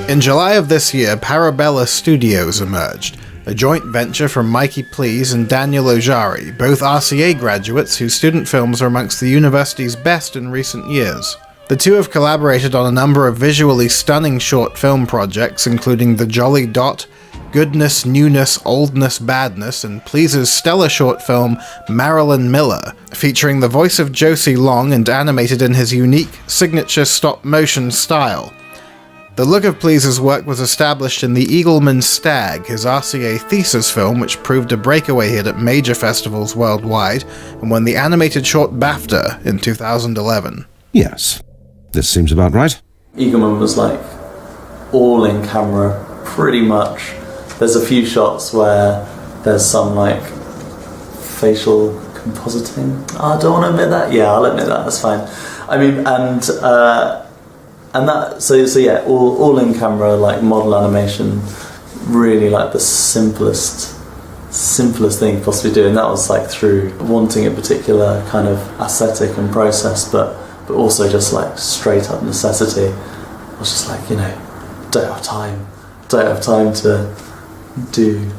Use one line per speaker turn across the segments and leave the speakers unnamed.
In July of this year, Parabella Studios emerged, a joint venture from Mikey Please and Daniel Ojari, both RCA graduates whose student films are amongst the university's best in recent years. The two have collaborated on a number of visually stunning short film projects, including The Jolly Dot, Goodness, Newness, Oldness, Badness, and Please's stellar short film Marilyn Miller, featuring the voice of Josie Long and animated in his unique, signature stop-motion style. The look of Please's work was established in The Eagleman's Stag, his RCA thesis film, which proved a breakaway hit at major festivals worldwide, and won the animated short BAFTA in 2011.
Yes, this seems about right.
Eagleman was like all in camera, pretty much. There's a few shots where there's some like facial compositing. Oh, I don't want to admit that. Yeah, I'll admit that. That's fine. I mean, and that. So yeah, all in camera, like model animation. Really like the simplest thing you possibly do, and that was like through wanting a particular kind of aesthetic and process, but also just like straight up necessity. I was just like, don't have time to do,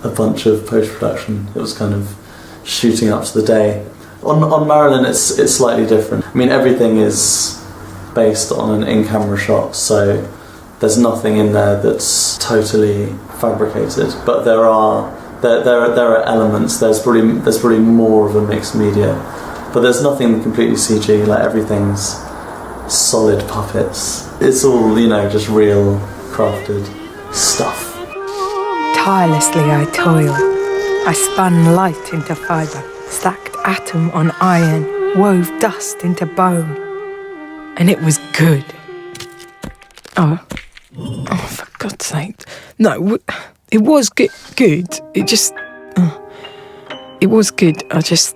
a bunch of post-production. It was kind of shooting up to the day. On Marilyn, it's slightly different. I mean, everything is based on an in-camera shot, so there's nothing in there that's totally fabricated. But there are elements. There's probably more of a mixed media, but there's nothing completely CG. Like everything's solid puppets. It's all just real crafted stuff.
Tirelessly I toiled. I spun light into fibre, stacked atom on iron, wove dust into bone. And it was good. Oh, for God's sake. No, it was good. It just... it was good. I just...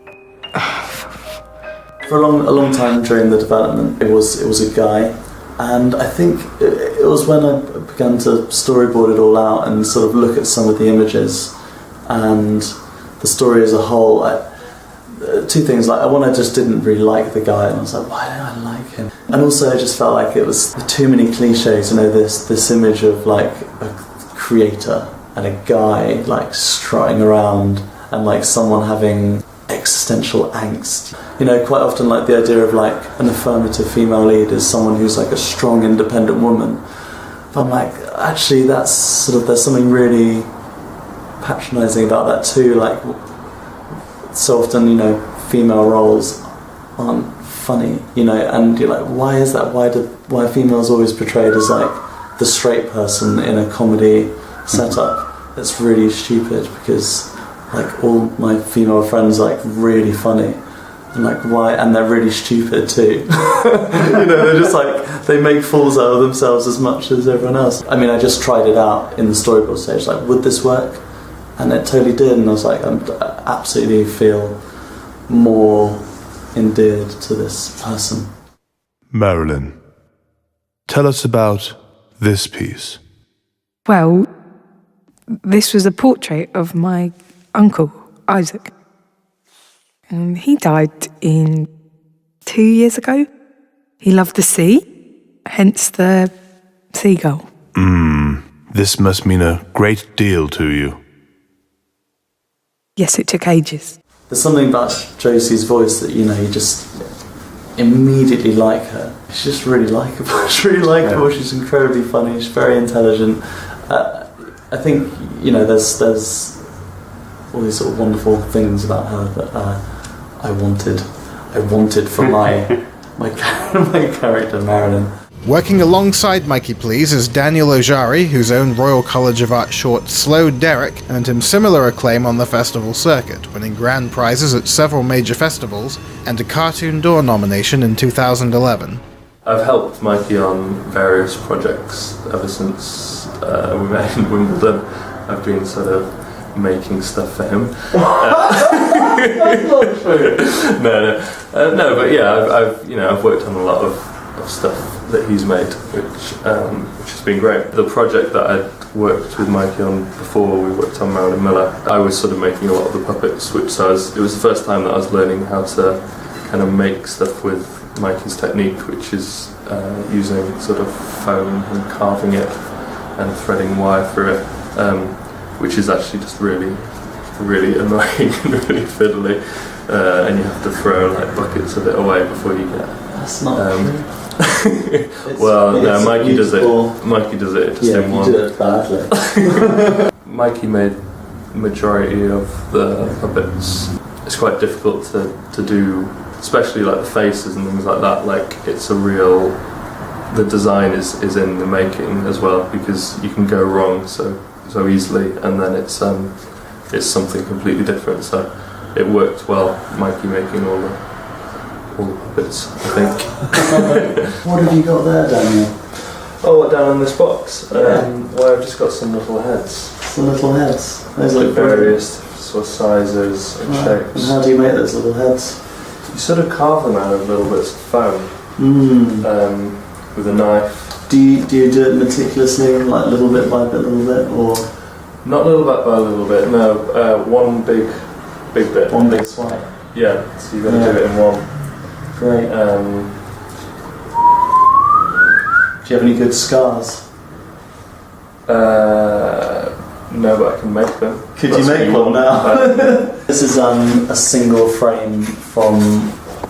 For a long time during the development, it was a guy. And I think it was when I began to storyboard it all out and sort of look at some of the images and the story as a whole. Two things, like one, I just didn't really like the guy, and I was like, why don't I like him? And also I just felt like it was too many cliches, this image of like a creator and a guy like strutting around and like someone having existential angst. Quite often like the idea of like an affirmative female lead is someone who's like a strong, independent woman. But I'm like, actually that's sort of, there's something really patronising about that too. Like so often, female roles aren't funny, and you're like, why is that? Why are females always portrayed as like the straight person in a comedy setup? It's really stupid because like all my female friends are like really funny. And like why? And they're really stupid too. They're just like, they make fools out of themselves as much as everyone else. I mean, I just tried it out in the storyboard stage, like, would this work? And it totally did, and I was like, I absolutely feel more endeared to this person.
Marilyn, tell us about this piece.
Well, this was a portrait of my uncle, Isaac. He died 2 years ago. He loved the sea, hence the seagull.
This must mean a great deal to you.
Yes, it took ages.
There's something about Josie's voice that, you just immediately like her. She's just really likeable. She's really likeable. She's incredibly funny. She's very intelligent. I think, there's all these sort of wonderful things about her that I wanted for my character Marilyn.
Working alongside Mikey Please is Daniel Ojari, whose own Royal College of Art short Slow Derek earned him similar acclaim on the festival circuit, winning grand prizes at several major festivals and a Cartoon Door nomination in 2011.
I've helped Mikey on various projects ever since we met in Wimbledon. I've been sort of making stuff for him.
That's not true.
No, but yeah, I've worked on a lot of stuff that he's made, which has been great. The project that I'd worked with Mikey on before we worked on Marilyn Miller, I was sort of making a lot of the puppets, it was the first time that I was learning how to kind of make stuff with Mikey's technique, which is using sort of foam and carving it and threading wire through it, which is actually just really, really annoying and really fiddly, and you have to throw like buckets of it away before you get.
That's not true.
Well, no, Mikey does it.
beautiful.
Mikey does it just
Yeah,
in
you
one.
did it badly.
Mikey made majority of the puppets. It's quite difficult to do, especially like the faces and things like that. Like it's a real. The design is in the making as well, because you can go wrong so easily, and then it's something completely different. So it worked well, Mikey making all the puppets, I think.
What have you got there, Daniel?
Oh, what, down in this box?
Yeah.
Well, I've just got some little heads.
Some little heads. Those look
Various sort of sizes and
brilliant.
shapes.
And how do you make those little heads?
You sort of carve them out of little bits of foam with a knife.
Do you do it meticulously, like little bit by little bit, or
Not little bit by little bit, no. One big bit.
one big swipe?
Yeah, so you've got to
Yeah.
do it in one.
Great. Do you have any good scars?
No, but I can make them.
Could
That's
you make
what
one
want.
now? This is a single frame from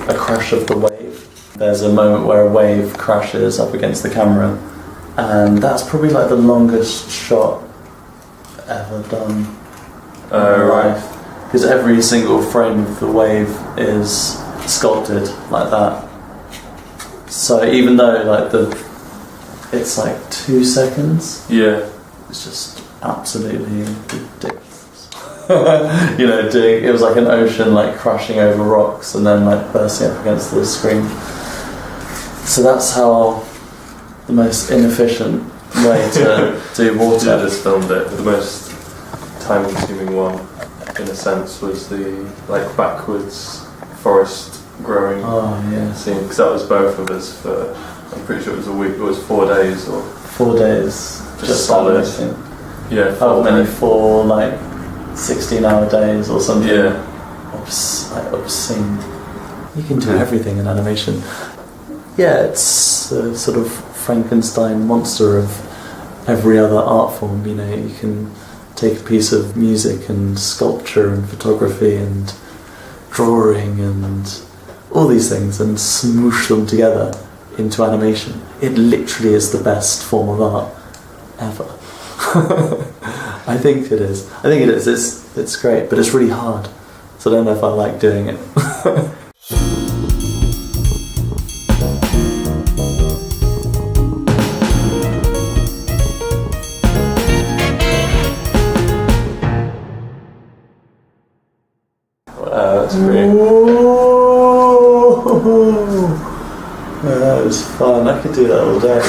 a crash of the wave. There's a moment where a wave crashes up against the camera, and that's probably like the longest shot ever done in my
Right.
life. Because every single frame of the wave is sculpted like that. So even though like it's like 2 seconds,
Yeah.
it's just absolutely ridiculous. You know, it was like an ocean like crashing over rocks and then like bursting up against the screen. So that's how the most inefficient way to do
I
water.
just filmed it. The most time-consuming one, in a sense, was the like backwards forest growing
Oh yeah,
scene, because that was both of us for. I'm pretty sure it was a week. It was 4 days or
4 days.
Just solid.
animating.
yeah.
How
4
many?
days.
4 like 16-hour days or something.
Yeah.
Like obscene. You can do everything in animation. Yeah, it's a sort of Frankenstein monster of every other art form. You know, you can take a piece of music and sculpture and photography and drawing and all these things and smoosh them together into animation. It literally is the best form of art ever. I think it is. It's great, but it's really hard. So I don't know if I like doing it.
That's great.
That was fun. I could do that all day.